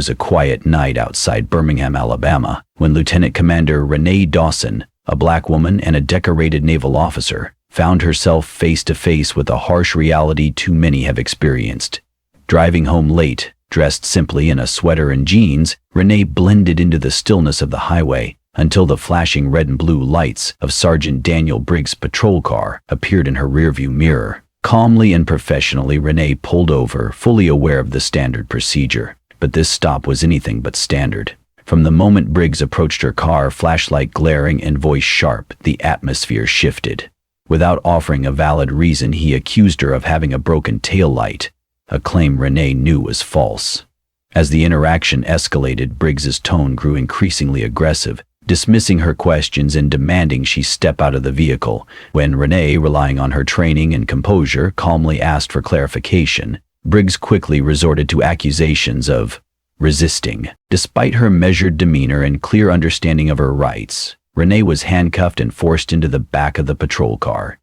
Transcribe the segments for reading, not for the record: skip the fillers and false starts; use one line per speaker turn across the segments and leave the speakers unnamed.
was a quiet night outside Birmingham, Alabama, when Lieutenant Commander Renee Dawson, a black woman and a decorated naval officer, found herself face to face with a harsh reality too many have experienced. Driving home late, dressed simply in a sweater and jeans, Renee blended into the stillness of the highway until the flashing red and blue lights of Sergeant Daniel Briggs' patrol car appeared in her rearview mirror. Calmly and professionally, Renee pulled over, fully aware of the standard procedure. But this stop was anything but standard. From the moment Briggs approached her car, flashlight glaring and voice sharp, the atmosphere shifted. Without offering a valid reason, he accused her of having a broken taillight, a claim Renee knew was false. As the interaction escalated, Briggs's tone grew increasingly aggressive, dismissing her questions and demanding she step out of the vehicle. When Renee, relying on her training and composure, calmly asked for clarification, Briggs quickly resorted to accusations of resisting. Despite her measured demeanor and clear understanding of her rights, Renee was handcuffed and forced into the back of the patrol car.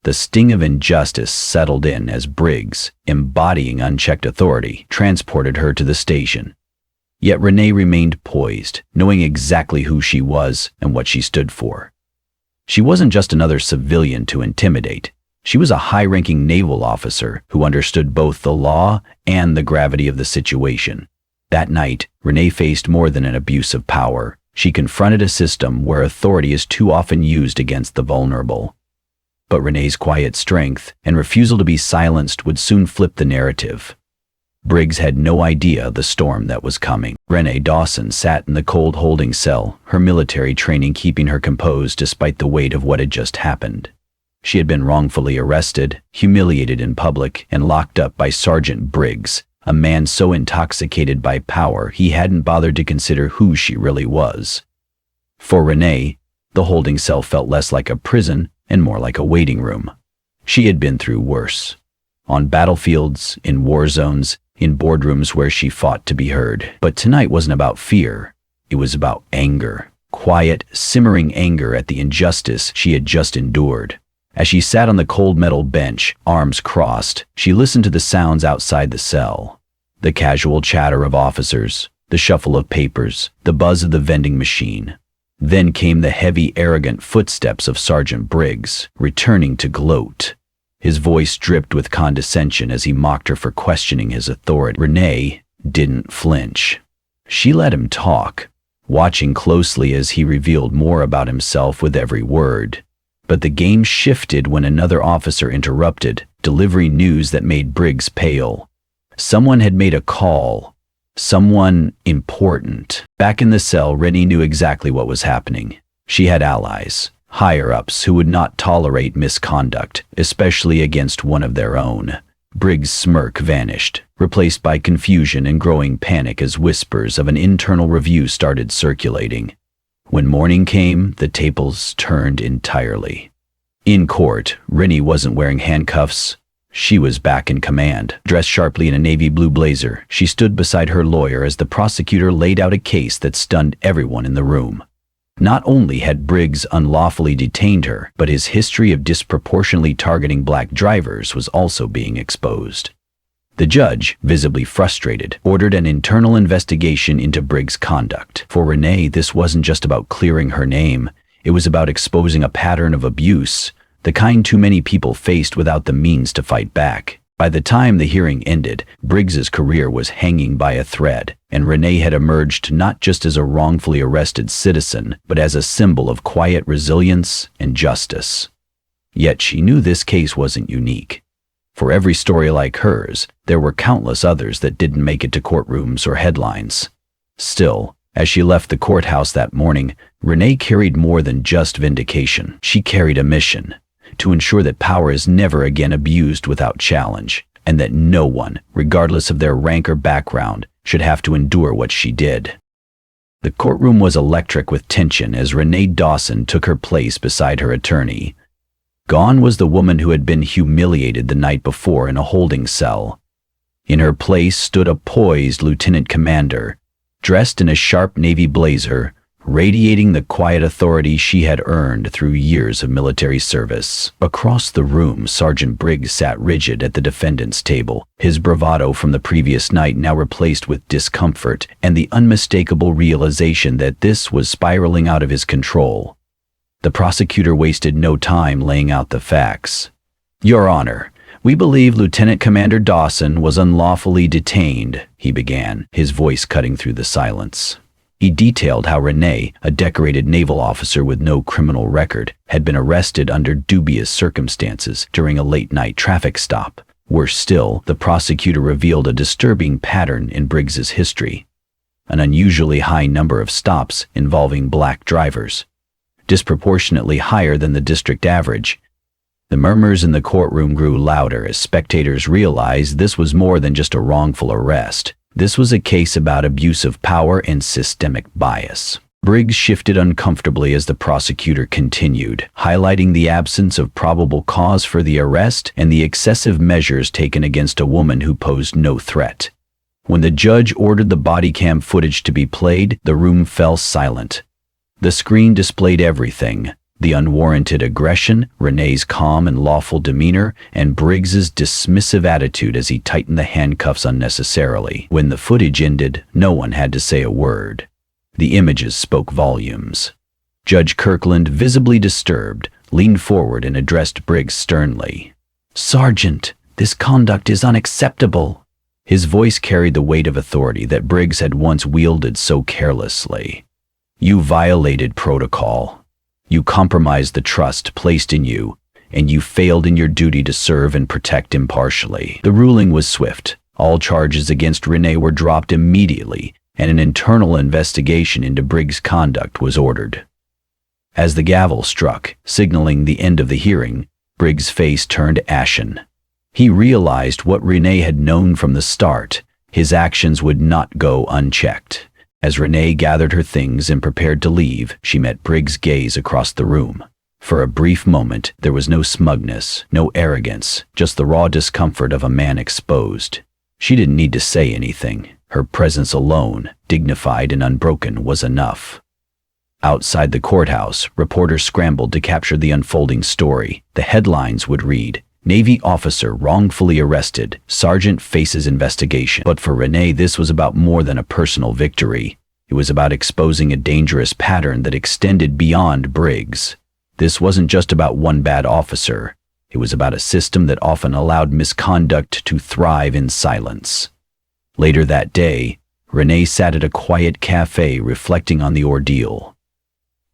The sting of injustice settled in as Briggs, embodying unchecked authority, transported her to the station. Yet Renee remained poised, knowing exactly who she was and what she stood for. She wasn't just another civilian to intimidate. She was a high-ranking naval officer who understood both the law and the gravity of the situation. That night, Renee faced more than an abuse of power. She confronted a system where authority is too often used against the vulnerable. But Renee's quiet strength and refusal to be silenced would soon flip the narrative. Briggs had no idea the storm that was coming. Renee Dawson sat in the cold holding cell, her military training keeping her composed despite the weight of what had just happened. She had been wrongfully arrested, humiliated in public, and locked up by Sergeant Briggs, a man so intoxicated by power he hadn't bothered to consider who she really was. For Renee, the holding cell felt less like a prison and more like a waiting room. She had been through worse. On battlefields, in war zones, in boardrooms where she fought to be heard. But tonight wasn't about fear. It was about anger. Quiet, simmering anger at the injustice she had just endured. As she sat on the cold metal bench, arms crossed, she listened to the sounds outside the cell. The casual chatter of officers, the shuffle of papers, the buzz of the vending machine. Then came the heavy, arrogant footsteps of Sergeant Briggs, returning to gloat. His voice dripped with condescension as he mocked her for questioning his authority. Renee didn't flinch. She let him talk, watching closely as he revealed more about himself with every word. But the game shifted when another officer interrupted, delivering news that made Briggs pale. Someone had made a call. Someone important. Back in the cell, Renee knew exactly what was happening. She had allies. Higher-ups who would not tolerate misconduct, especially against one of their own. Briggs' smirk vanished, replaced by confusion and growing panic as whispers of an internal review started circulating. When morning came, the tables turned entirely. In court, Renee wasn't wearing handcuffs. She was back in command. Dressed sharply in a navy blue blazer, she stood beside her lawyer as the prosecutor laid out a case that stunned everyone in the room. Not only had Briggs unlawfully detained her, but his history of disproportionately targeting black drivers was also being exposed. The judge, visibly frustrated, ordered an internal investigation into Briggs' conduct. For Renee, this wasn't just about clearing her name. It was about exposing a pattern of abuse, the kind too many people faced without the means to fight back. By the time the hearing ended, Briggs's career was hanging by a thread, and Renee had emerged not just as a wrongfully arrested citizen, but as a symbol of quiet resilience and justice. Yet she knew this case wasn't unique. For every story like hers, there were countless others that didn't make it to courtrooms or headlines. Still, as she left the courthouse that morning, Renee carried more than just vindication. She carried a mission: to ensure that power is never again abused without challenge, and that no one, regardless of their rank or background, should have to endure what she did. The courtroom was electric with tension as Renee Dawson took her place beside her attorney. Gone was the woman who had been humiliated the night before in a holding cell. In her place stood a poised lieutenant commander, dressed in a sharp navy blazer, radiating the quiet authority she had earned through years of military service. Across the room, Sergeant Briggs sat rigid at the defendant's table, his bravado from the previous night now replaced with discomfort and the unmistakable realization that this was spiraling out of his control. The prosecutor wasted no time laying out the facts. "Your Honor, we believe Lieutenant Commander Dawson was unlawfully detained," he began, his voice cutting through the silence. He detailed how Renee, a decorated naval officer with no criminal record, had been arrested under dubious circumstances during a late-night traffic stop. Worse still, the prosecutor revealed a disturbing pattern in Briggs's history: an unusually high number of stops involving black drivers, disproportionately higher than the district average. The murmurs in the courtroom grew louder as spectators realized this was more than just a wrongful arrest. This was a case about abuse of power and systemic bias. Briggs shifted uncomfortably as the prosecutor continued, highlighting the absence of probable cause for the arrest and the excessive measures taken against a woman who posed no threat. When the judge ordered the body cam footage to be played, the room fell silent. The screen displayed everything: the unwarranted aggression, Renee's calm and lawful demeanor, and Briggs's dismissive attitude as he tightened the handcuffs unnecessarily. When the footage ended, no one had to say a word. The images spoke volumes. Judge Kirkland, visibly disturbed, leaned forward and addressed Briggs sternly. "Sergeant, this conduct is unacceptable." His voice carried the weight of authority that Briggs had once wielded so carelessly. "You violated protocol. You compromised the trust placed in you, and you failed in your duty to serve and protect impartially." The ruling was swift. All charges against Renee were dropped immediately, and an internal investigation into Briggs' conduct was ordered. As the gavel struck, signaling the end of the hearing, Briggs' face turned ashen. He realized what Renee had known from the start: his actions would not go unchecked. As Renee gathered her things and prepared to leave, she met Briggs' gaze across the room. For a brief moment, there was no smugness, no arrogance, just the raw discomfort of a man exposed. She didn't need to say anything. Her presence alone, dignified and unbroken, was enough. Outside the courthouse, reporters scrambled to capture the unfolding story. The headlines would read, "Navy officer wrongfully arrested. Sergeant faces investigation." But for Renee, this was about more than a personal victory. It was about exposing a dangerous pattern that extended beyond Briggs. This wasn't just about one bad officer. It was about a system that often allowed misconduct to thrive in silence. Later that day, Renee sat at a quiet cafe reflecting on the ordeal.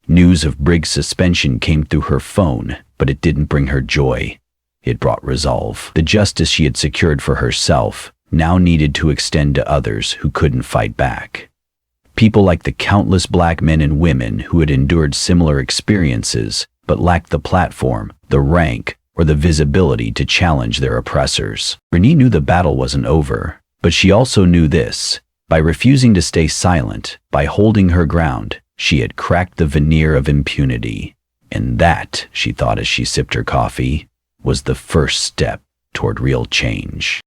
News of Briggs' suspension came through her phone, but it didn't bring her joy. It brought resolve. The justice she had secured for herself now needed to extend to others who couldn't fight back. People like the countless black men and women who had endured similar experiences but lacked the platform, the rank, or the visibility to challenge their oppressors. Renee knew the battle wasn't over, but she also knew this: by refusing to stay silent, by holding her ground, she had cracked the veneer of impunity. And that, she thought as she sipped her coffee, was the first step toward real change.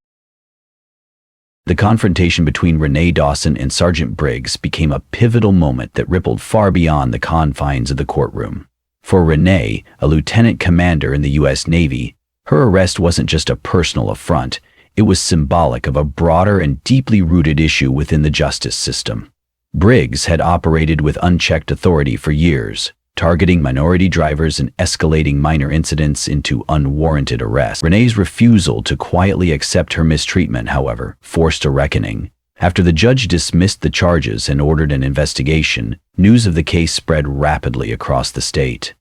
The confrontation between Renee Dawson and Sergeant Briggs became a pivotal moment that rippled far beyond the confines of the courtroom. For Renee, a lieutenant commander in the U.S. Navy, her arrest wasn't just a personal affront, it was symbolic of a broader and deeply rooted issue within the justice system. Briggs had operated with unchecked authority for years, targeting minority drivers and escalating minor incidents into unwarranted arrests. Renee's refusal to quietly accept her mistreatment, however, forced a reckoning. After the judge dismissed the charges and ordered an investigation, news of the case spread rapidly across the state.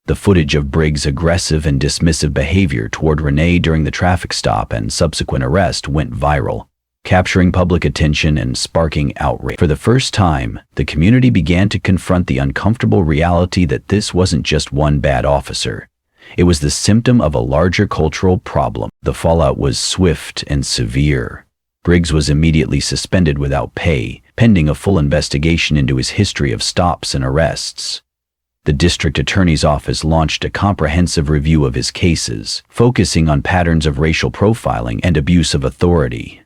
The footage of Briggs' aggressive and dismissive behavior toward Renee during the traffic stop and subsequent arrest went viral, capturing public attention and sparking outrage. For the first time, the community began to confront the uncomfortable reality that this wasn't just one bad officer. It was the symptom of a larger cultural problem. The fallout was swift and severe. Briggs was immediately suspended without pay, pending a full investigation into his history of stops and arrests. The district attorney's office launched a comprehensive review of his cases, focusing on patterns of racial profiling and abuse of authority.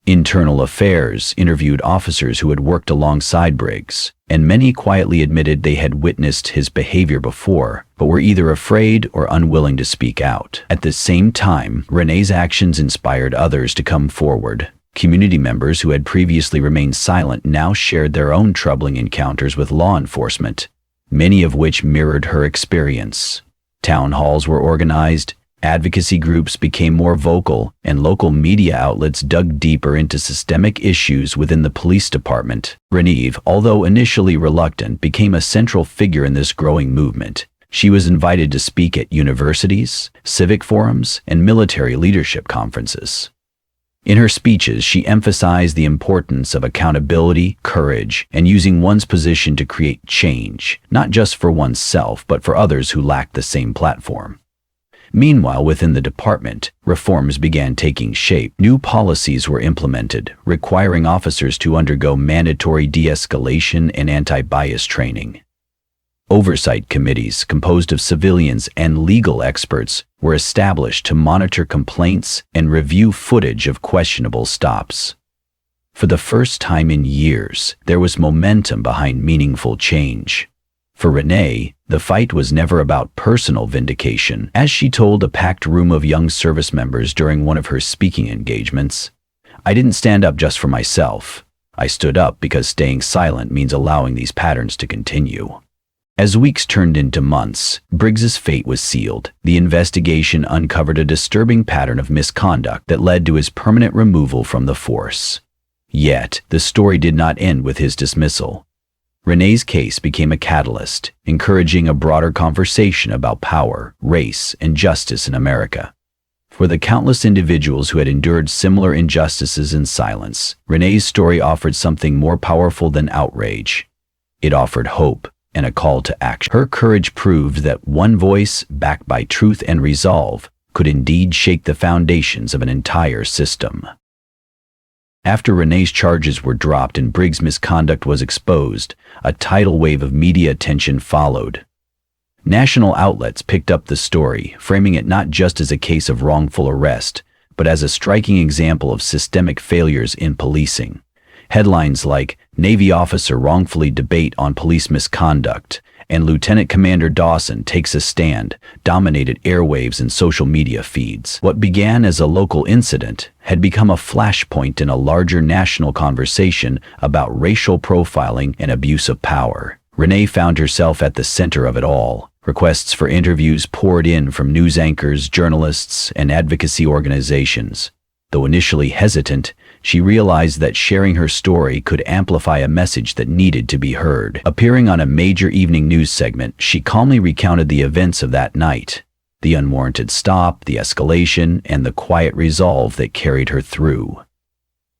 Internal Affairs interviewed officers who had worked alongside Briggs, and many quietly admitted they had witnessed his behavior before, but were either afraid or unwilling to speak out. At the same time, Renee's actions inspired others to come forward. Community members who had previously remained silent now shared their own troubling encounters with law enforcement, many of which mirrored her experience. Town halls were organized, advocacy groups became more vocal, and local media outlets dug deeper into systemic issues within the police department. Renee, although initially reluctant, became a central figure in this growing movement. She was invited to speak at universities, civic forums, and military leadership conferences. In her speeches, she emphasized the importance of accountability, courage, and using one's position to create change, not just for oneself, but for others who lacked the same platform. Meanwhile, within the department, reforms began taking shape. New policies were implemented, requiring officers to undergo mandatory de-escalation and anti-bias training. Oversight committees composed of civilians and legal experts were established to monitor complaints and review footage of questionable stops. For the first time in years, there was momentum behind meaningful change. For Renee, the fight was never about personal vindication. As she told a packed room of young service members during one of her speaking engagements, "I didn't stand up just for myself. I stood up because staying silent means allowing these patterns to continue." As weeks turned into months, Briggs's fate was sealed. The investigation uncovered a disturbing pattern of misconduct that led to his permanent removal from the force. Yet, the story did not end with his dismissal. Renee's case became a catalyst, encouraging a broader conversation about power, race, and justice in America. For the countless individuals who had endured similar injustices in silence, Renee's story offered something more powerful than outrage. It offered hope and a call to action. Her courage proved that one voice, backed by truth and resolve, could indeed shake the foundations of an entire system. After Renee's charges were dropped and Briggs' misconduct was exposed, a tidal wave of media attention followed. National outlets picked up the story, framing it not just as a case of wrongful arrest, but as a striking example of systemic failures in policing. Headlines like "Navy Officer Wrongfully Debate on Police Misconduct" and "Lieutenant Commander Dawson Takes a Stand" dominated airwaves and social media feeds. What began as a local incident had become a flashpoint in a larger national conversation about racial profiling and abuse of power. Renee found herself at the center of it all. Requests for interviews poured in from news anchors, journalists, and advocacy organizations. Though initially hesitant, she realized that sharing her story could amplify a message that needed to be heard. Appearing on a major evening news segment, she calmly recounted the events of that night, the unwarranted stop, the escalation, and the quiet resolve that carried her through.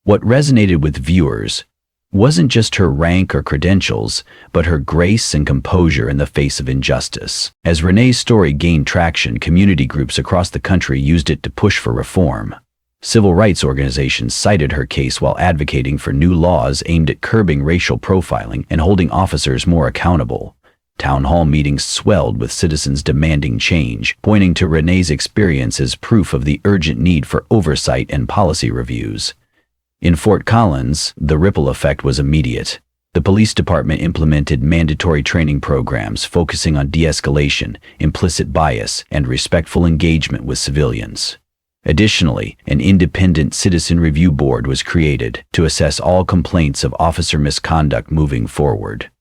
What resonated with viewers wasn't just her rank or credentials, but her grace and composure in the face of injustice. As Renee's story gained traction, community groups across the country used it to push for reform. Civil rights organizations cited her case while advocating for new laws aimed at curbing racial profiling and holding officers more accountable. Town hall meetings swelled with citizens demanding change, pointing to Renee's experience as proof of the urgent need for oversight and policy reviews. In Fort Collins, the ripple effect was immediate. The police department implemented mandatory training programs focusing on de-escalation, implicit bias, and respectful engagement with civilians. Additionally, an independent citizen review board was created to assess all complaints of officer misconduct moving forward.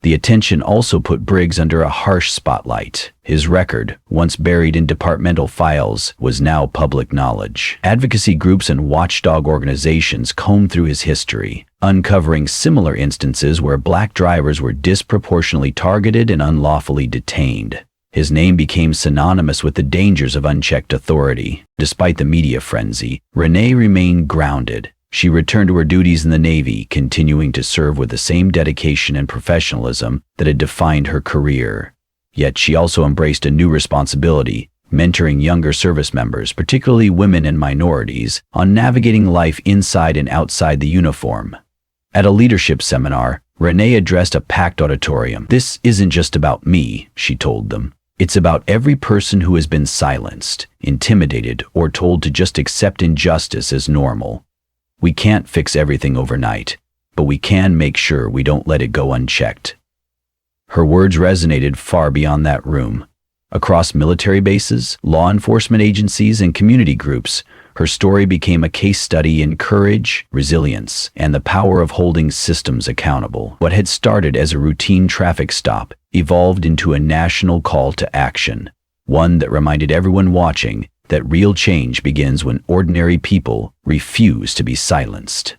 The attention also put Briggs under a harsh spotlight. His record, once buried in departmental files, was now public knowledge. Advocacy groups and watchdog organizations combed through his history, uncovering similar instances where black drivers were disproportionately targeted and unlawfully detained. His name became synonymous with the dangers of unchecked authority. Despite the media frenzy, Renee remained grounded. She returned to her duties in the Navy, continuing to serve with the same dedication and professionalism that had defined her career. Yet she also embraced a new responsibility, mentoring younger service members, particularly women and minorities, on navigating life inside and outside the uniform. At a leadership seminar, Renee addressed a packed auditorium. "This isn't just about me," she told them. "It's about every person who has been silenced, intimidated, or told to just accept injustice as normal." We can't fix everything overnight, but we can make sure we don't let it go unchecked. Her words resonated far beyond that room. Across military bases, law enforcement agencies, and community groups, her story became a case study in courage, resilience, and the power of holding systems accountable. What had started as a routine traffic stop evolved into a national call to action, one that reminded everyone watching that real change begins when ordinary people refuse to be silenced.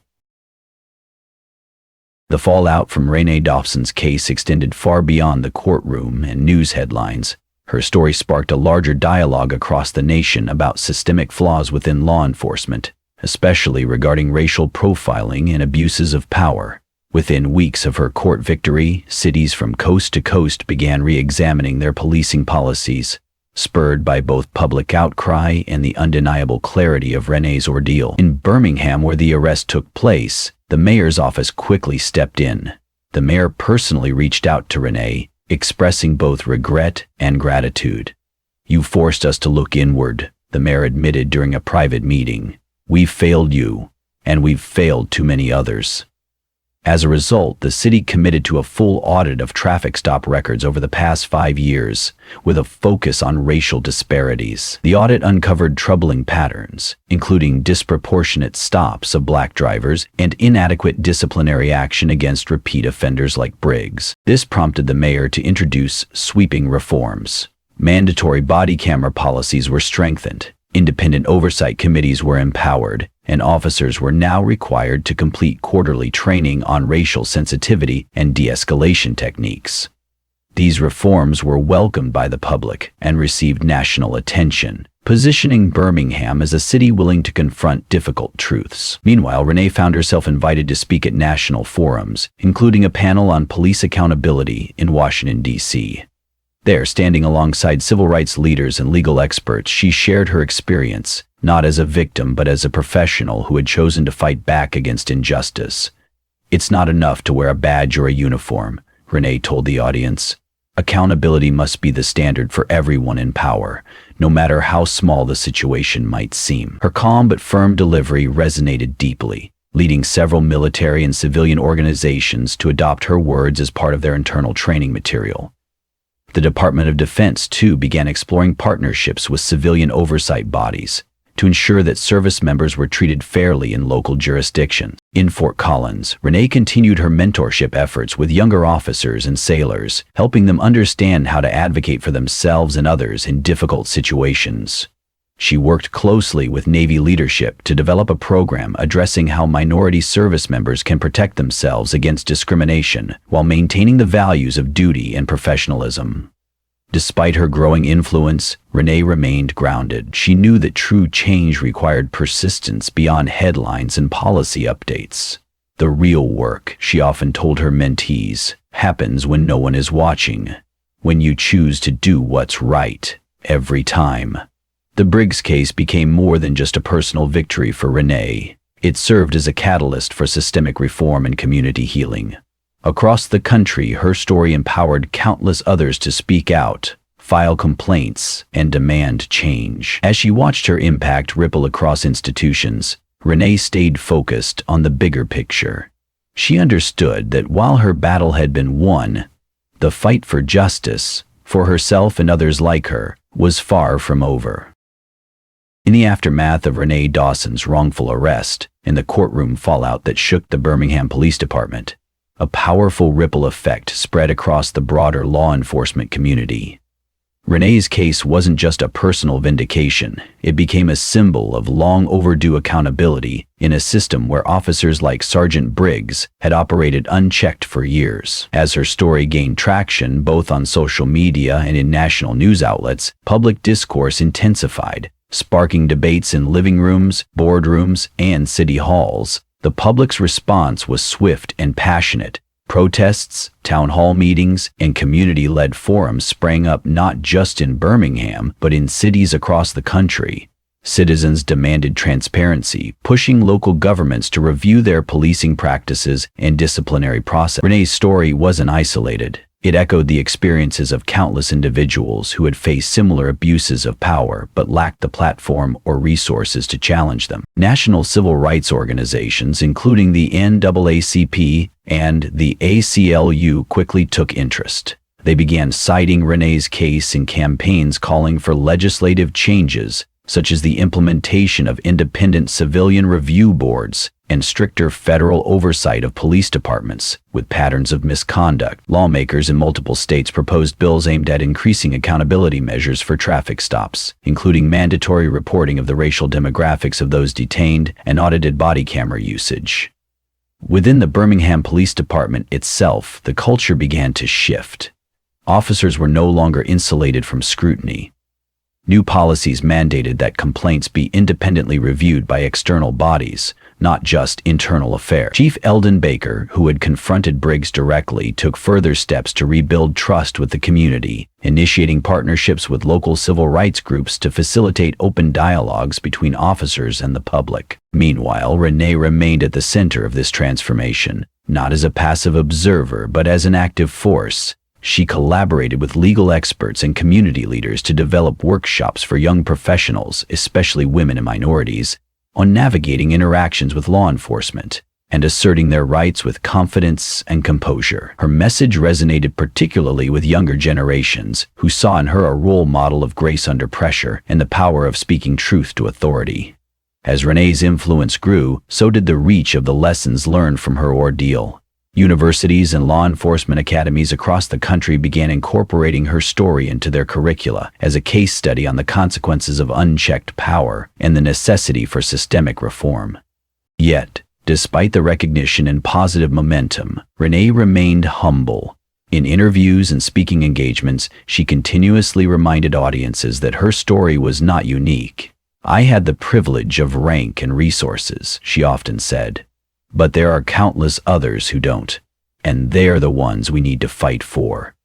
The fallout from Renee Dawson's case extended far beyond the courtroom and news headlines. Her story sparked a larger dialogue across the nation about systemic flaws within law enforcement, especially regarding racial profiling and abuses of power. Within weeks of her court victory, cities from coast to coast began re-examining their policing policies, spurred by both public outcry and the undeniable clarity of Renee's ordeal. In Birmingham, where the arrest took place, the mayor's office quickly stepped in. The mayor personally reached out to Renee, expressing both regret and gratitude. "You forced us to look inward," the mayor admitted during a private meeting. "We've failed you, and we've failed too many others." As a result, the city committed to a full audit of traffic stop records over the past 5 years, with a focus on racial disparities. The audit uncovered troubling patterns, including disproportionate stops of black drivers and inadequate disciplinary action against repeat offenders like Briggs. This prompted the mayor to introduce sweeping reforms. Mandatory body camera policies were strengthened, independent oversight committees were empowered, and officers were now required to complete quarterly training on racial sensitivity and de-escalation techniques. These reforms were welcomed by the public and received national attention, positioning Birmingham as a city willing to confront difficult truths. Meanwhile, Renee found herself invited to speak at national forums, including a panel on police accountability in Washington, D.C. There, standing alongside civil rights leaders and legal experts, she shared her experience, not as a victim but as a professional who had chosen to fight back against injustice. "It's not enough to wear a badge or a uniform," Renee told the audience. "Accountability must be the standard for everyone in power, no matter how small the situation might seem." Her calm but firm delivery resonated deeply, leading several military and civilian organizations to adopt her words as part of their internal training material. The Department of Defense, too, began exploring partnerships with civilian oversight bodies to ensure that service members were treated fairly in local jurisdictions. In Fort Collins, Renee continued her mentorship efforts with younger officers and sailors, helping them understand how to advocate for themselves and others in difficult situations. She worked closely with Navy leadership to develop a program addressing how minority service members can protect themselves against discrimination while maintaining the values of duty and professionalism. Despite her growing influence, Renee remained grounded. She knew that true change required persistence beyond headlines and policy updates. "The real work," she often told her mentees, "happens when no one is watching, when you choose to do what's right, every time." The Briggs case became more than just a personal victory for Renee. It served as a catalyst for systemic reform and community healing. Across the country, her story empowered countless others to speak out, file complaints, and demand change. As she watched her impact ripple across institutions, Renee stayed focused on the bigger picture. She understood that while her battle had been won, the fight for justice, for herself and others like her, was far from over. In the aftermath of Renee Dawson's wrongful arrest and the courtroom fallout that shook the Birmingham Police Department, a powerful ripple effect spread across the broader law enforcement community. Renee's case wasn't just a personal vindication, it became a symbol of long overdue accountability in a system where officers like Sergeant Briggs had operated unchecked for years. As her story gained traction both on social media and in national news outlets, public discourse intensified, sparking debates in living rooms, boardrooms, and city halls. The public's response was swift and passionate. Protests, town hall meetings, and community-led forums sprang up not just in Birmingham, but in cities across the country. Citizens demanded transparency, pushing local governments to review their policing practices and disciplinary process. Renee's story wasn't isolated. It echoed the experiences of countless individuals who had faced similar abuses of power but lacked the platform or resources to challenge them. National civil rights organizations, including the NAACP and the ACLU, quickly took interest. They began citing Renee's case in campaigns calling for legislative changes, such as the implementation of independent civilian review boards and stricter federal oversight of police departments with patterns of misconduct. Lawmakers in multiple states proposed bills aimed at increasing accountability measures for traffic stops, including mandatory reporting of the racial demographics of those detained and audited body camera usage. Within the Birmingham Police Department itself, the culture began to shift. Officers were no longer insulated from scrutiny. New policies mandated that complaints be independently reviewed by external bodies, not just internal affairs. Chief Eldon Baker, who had confronted Briggs directly, took further steps to rebuild trust with the community, initiating partnerships with local civil rights groups to facilitate open dialogues between officers and the public. Meanwhile, Renee remained at the center of this transformation, not as a passive observer but as an active force. She collaborated with legal experts and community leaders to develop workshops for young professionals, especially women and minorities, on navigating interactions with law enforcement and asserting their rights with confidence and composure. Her message resonated particularly with younger generations, who saw in her a role model of grace under pressure and the power of speaking truth to authority. As Renee's influence grew, so did the reach of the lessons learned from her ordeal. Universities and law enforcement academies across the country began incorporating her story into their curricula as a case study on the consequences of unchecked power and the necessity for systemic reform. Yet, despite the recognition and positive momentum, Renee remained humble. In interviews and speaking engagements, she continuously reminded audiences that her story was not unique. "I had the privilege of rank and resources," she often said. "But there are countless others who don't, and they're the ones we need to fight for."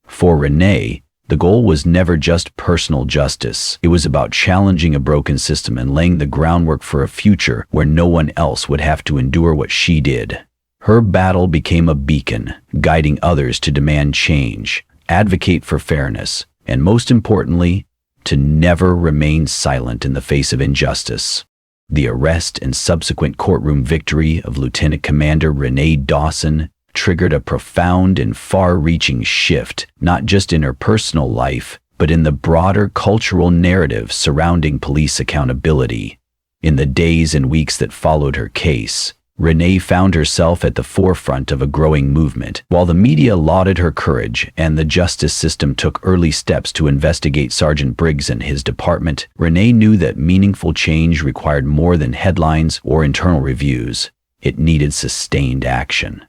For Renee, the goal was never just personal justice. It was about challenging a broken system and laying the groundwork for a future where no one else would have to endure what she did. Her battle became a beacon, guiding others to demand change, advocate for fairness, and most importantly, to never remain silent in the face of injustice. The arrest and subsequent courtroom victory of Lieutenant Commander Renee Dawson triggered a profound and far-reaching shift, not just in her personal life, but in the broader cultural narrative surrounding police accountability. In the days and weeks that followed her case, Renee found herself at the forefront of a growing movement. While the media lauded her courage and the justice system took early steps to investigate Sergeant Briggs and his department, Renee knew that meaningful change required more than headlines or internal reviews. It needed sustained action.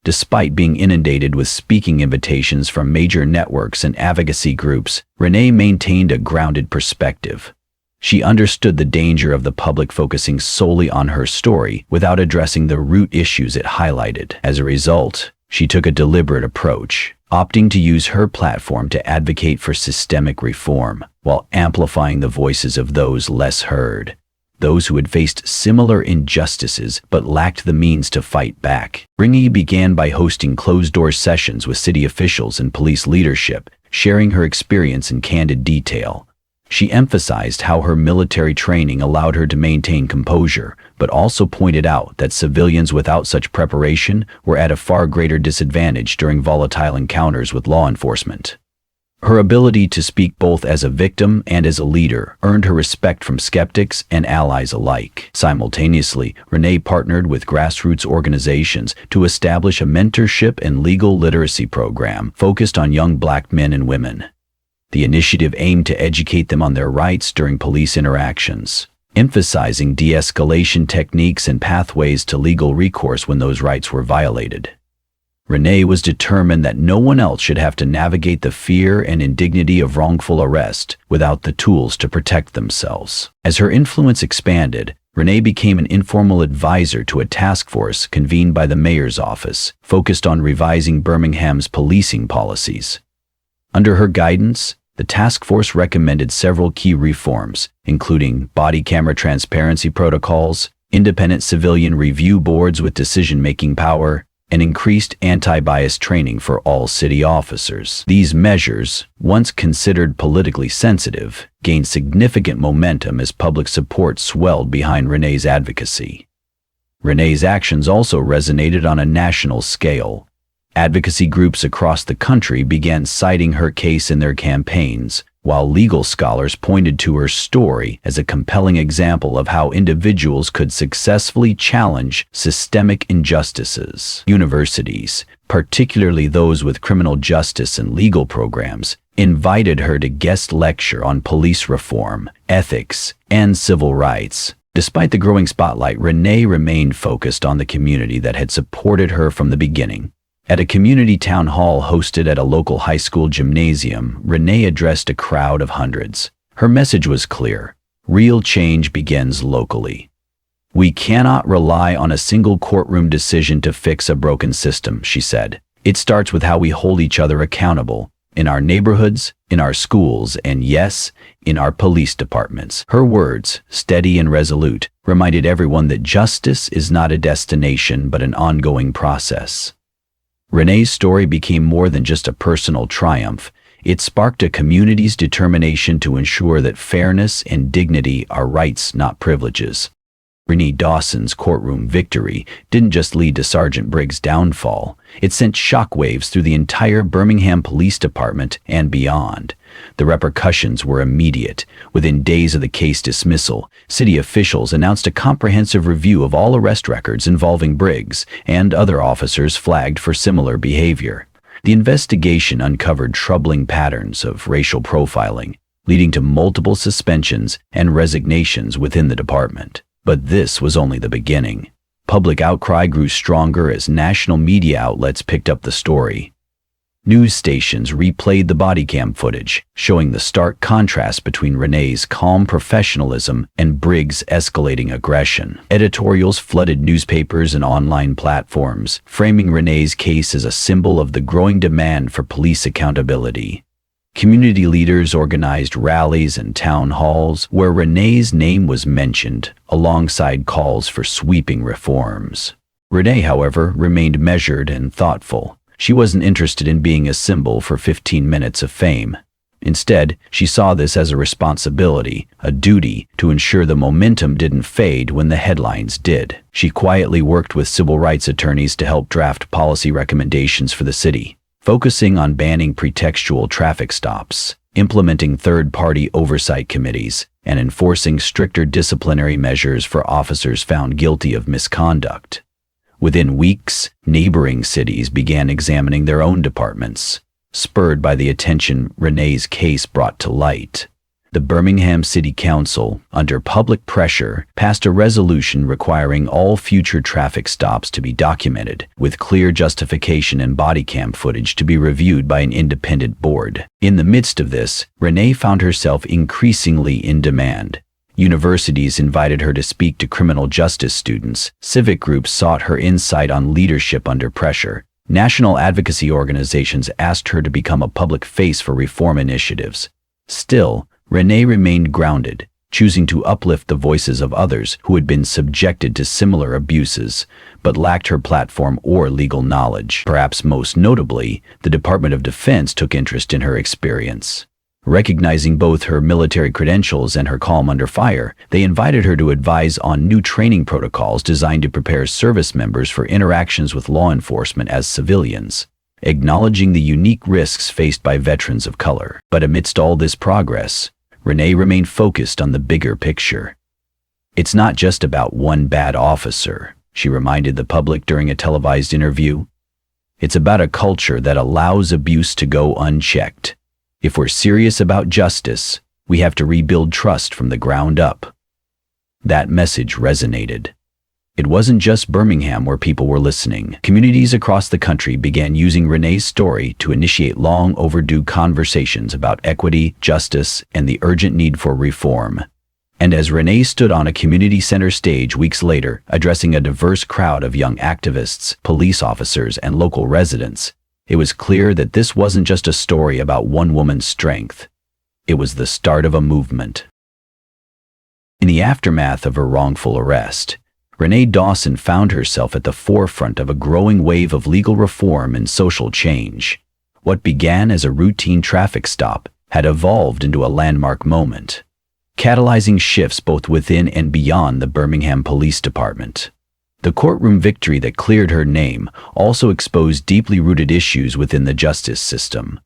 Despite being inundated with speaking invitations from major networks and advocacy groups, Renee maintained a grounded perspective. She understood the danger of the public focusing solely on her story without addressing the root issues it highlighted. As a result, she took a deliberate approach, opting to use her platform to advocate for systemic reform while amplifying the voices of those less heard, those who had faced similar injustices but lacked the means to fight back. Renee began by hosting closed-door sessions with city officials and police leadership, sharing her experience in candid detail. She emphasized how her military training allowed her to maintain composure, but also pointed out that civilians without such preparation were at a far greater disadvantage during volatile encounters with law enforcement. Her ability to speak both as a victim and as a leader earned her respect from skeptics and allies alike. Simultaneously, Renee partnered with grassroots organizations to establish a mentorship and legal literacy program focused on young Black men and women. The initiative aimed to educate them on their rights during police interactions, emphasizing de-escalation techniques and pathways to legal recourse when those rights were violated. Renee was determined that no one else should have to navigate the fear and indignity of wrongful arrest without the tools to protect themselves. As her influence expanded, Renee became an informal advisor to a task force convened by the mayor's office, focused on revising Birmingham's policing policies. Under her guidance, the task force recommended several key reforms, including body camera transparency protocols, independent civilian review boards with decision-making power, and increased anti-bias training for all city officers. These measures, once considered politically sensitive, gained significant momentum as public support swelled behind Renee's advocacy. Renee's actions also resonated on a national scale. Advocacy groups across the country began citing her case in their campaigns, while legal scholars pointed to her story as a compelling example of how individuals could successfully challenge systemic injustices. Universities, particularly those with criminal justice and legal programs, invited her to guest lecture on police reform, ethics, and civil rights. Despite the growing spotlight, Renee remained focused on the community that had supported her from the beginning. At a community town hall hosted at a local high school gymnasium, Renee addressed a crowd of hundreds. Her message was clear: real change begins locally. We cannot rely on a single courtroom decision to fix a broken system, she said. It starts with how we hold each other accountable, in our neighborhoods, in our schools, and yes, in our police departments. Her words, steady and resolute, reminded everyone that justice is not a destination but an ongoing process. Renee's story became more than just a personal triumph. It sparked a community's determination to ensure that fairness and dignity are rights, not privileges. Renee Dawson's courtroom victory didn't just lead to Sergeant Briggs' downfall. It sent shockwaves through the entire Birmingham Police Department and beyond. The repercussions were immediate. Within days of the case dismissal, city officials announced a comprehensive review of all arrest records involving Briggs and other officers flagged for similar behavior. The investigation uncovered troubling patterns of racial profiling, leading to multiple suspensions and resignations within the department. But this was only the beginning. Public outcry grew stronger as national media outlets picked up the story. News stations replayed the body cam footage, showing the stark contrast between Renee's calm professionalism and Briggs' escalating aggression. Editorials flooded newspapers and online platforms, framing Renee's case as a symbol of the growing demand for police accountability. Community leaders organized rallies and town halls where Renee's name was mentioned, alongside calls for sweeping reforms. Renee, however, remained measured and thoughtful. She wasn't interested in being a symbol for 15 minutes of fame. Instead, she saw this as a responsibility, a duty to ensure the momentum didn't fade when the headlines did. She quietly worked with civil rights attorneys to help draft policy recommendations for the city, focusing on banning pretextual traffic stops, implementing third-party oversight committees, and enforcing stricter disciplinary measures for officers found guilty of misconduct. Within weeks, neighboring cities began examining their own departments, spurred by the attention Renee's case brought to light. The Birmingham City Council, under public pressure, passed a resolution requiring all future traffic stops to be documented, with clear justification and body cam footage to be reviewed by an independent board. In the midst of this, Renee found herself increasingly in demand. Universities invited her to speak to criminal justice students. Civic groups sought her insight on leadership under pressure. National advocacy organizations asked her to become a public face for reform initiatives. Still, Renee remained grounded, choosing to uplift the voices of others who had been subjected to similar abuses, but lacked her platform or legal knowledge. Perhaps most notably, the Department of Defense took interest in her experience. Recognizing both her military credentials and her calm under fire, they invited her to advise on new training protocols designed to prepare service members for interactions with law enforcement as civilians, acknowledging the unique risks faced by veterans of color. But amidst all this progress, Renee remained focused on the bigger picture. It's not just about one bad officer, she reminded the public during a televised interview. It's about a culture that allows abuse to go unchecked. If we're serious about justice, we have to rebuild trust from the ground up. That message resonated. It wasn't just Birmingham where people were listening. Communities across the country began using Renee's story to initiate long overdue conversations about equity, justice, and the urgent need for reform. And as Renee stood on a community center stage weeks later, addressing a diverse crowd of young activists, police officers, and local residents, it was clear that this wasn't just a story about one woman's strength. It was the start of a movement. In the aftermath of her wrongful arrest, Renee Dawson found herself at the forefront of a growing wave of legal reform and social change. What began as a routine traffic stop had evolved into a landmark moment, catalyzing shifts both within and beyond the Birmingham Police Department. The courtroom victory that cleared her name also exposed deeply rooted issues within the justice system,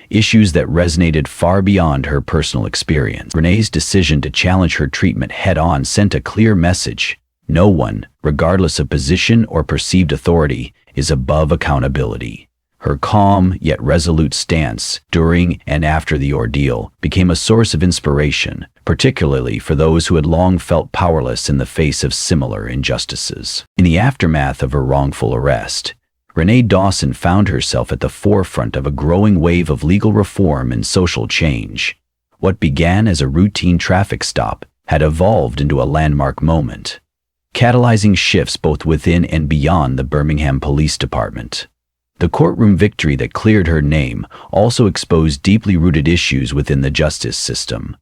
issues that resonated far beyond her personal experience. Renee's decision to challenge her treatment head-on sent a clear message: no one, regardless of position or perceived authority, is above accountability. Her calm yet resolute stance during and after the ordeal became a source of inspiration, particularly for those who had long felt powerless in the face of similar injustices. In the aftermath of her wrongful arrest, Renee Dawson found herself at the forefront of a growing wave of legal reform and social change. What began as a routine traffic stop had evolved into a landmark moment, catalyzing shifts both within and beyond the Birmingham Police Department. The courtroom victory that cleared her name also exposed deeply rooted issues within the justice system,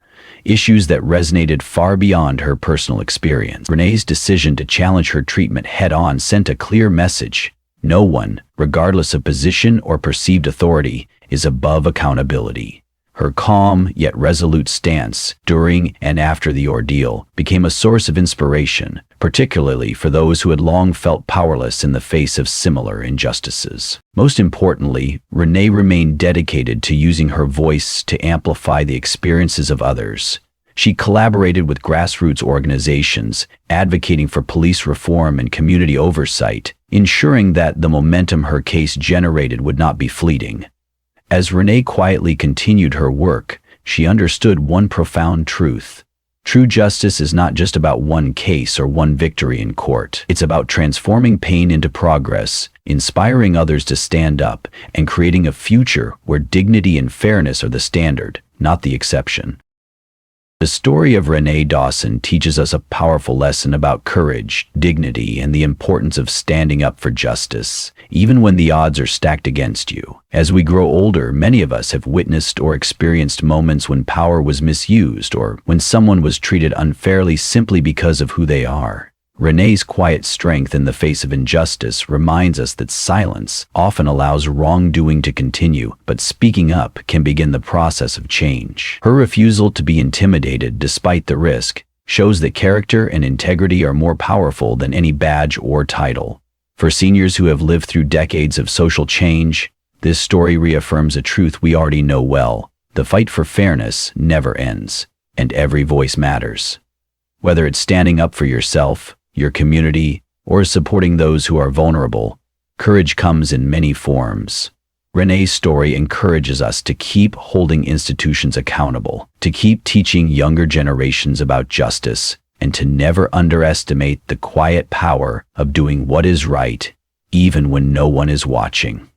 issues that resonated far beyond her personal experience. Renee's decision to challenge her treatment head-on sent a clear message: no one, regardless of position or perceived authority, is above accountability. Her calm yet resolute stance during and after the ordeal became a source of inspiration, particularly for those who had long felt powerless in the face of similar injustices. Most importantly, Renee remained dedicated to using her voice to amplify the experiences of others. She collaborated with grassroots organizations, advocating for police reform and community oversight, ensuring that the momentum her case generated would not be fleeting. As Renee quietly continued her work, she understood one profound truth: true justice is not just about one case or one victory in court. It's about transforming pain into progress, inspiring others to stand up, and creating a future where dignity and fairness are the standard, not the exception. The story of Renee Dawson teaches us a powerful lesson about courage, dignity, and the importance of standing up for justice, even when the odds are stacked against you. As we grow older, many of us have witnessed or experienced moments when power was misused or when someone was treated unfairly simply because of who they are. Renee's quiet strength in the face of injustice reminds us that silence often allows wrongdoing to continue, but speaking up can begin the process of change. Her refusal to be intimidated despite the risk shows that character and integrity are more powerful than any badge or title. For seniors who have lived through decades of social change, this story reaffirms a truth we already know well: the fight for fairness never ends, and every voice matters. Whether it's standing up for yourself, your community, or supporting those who are vulnerable, courage comes in many forms. Renee's story encourages us to keep holding institutions accountable, to keep teaching younger generations about justice, and to never underestimate the quiet power of doing what is right, even when no one is watching.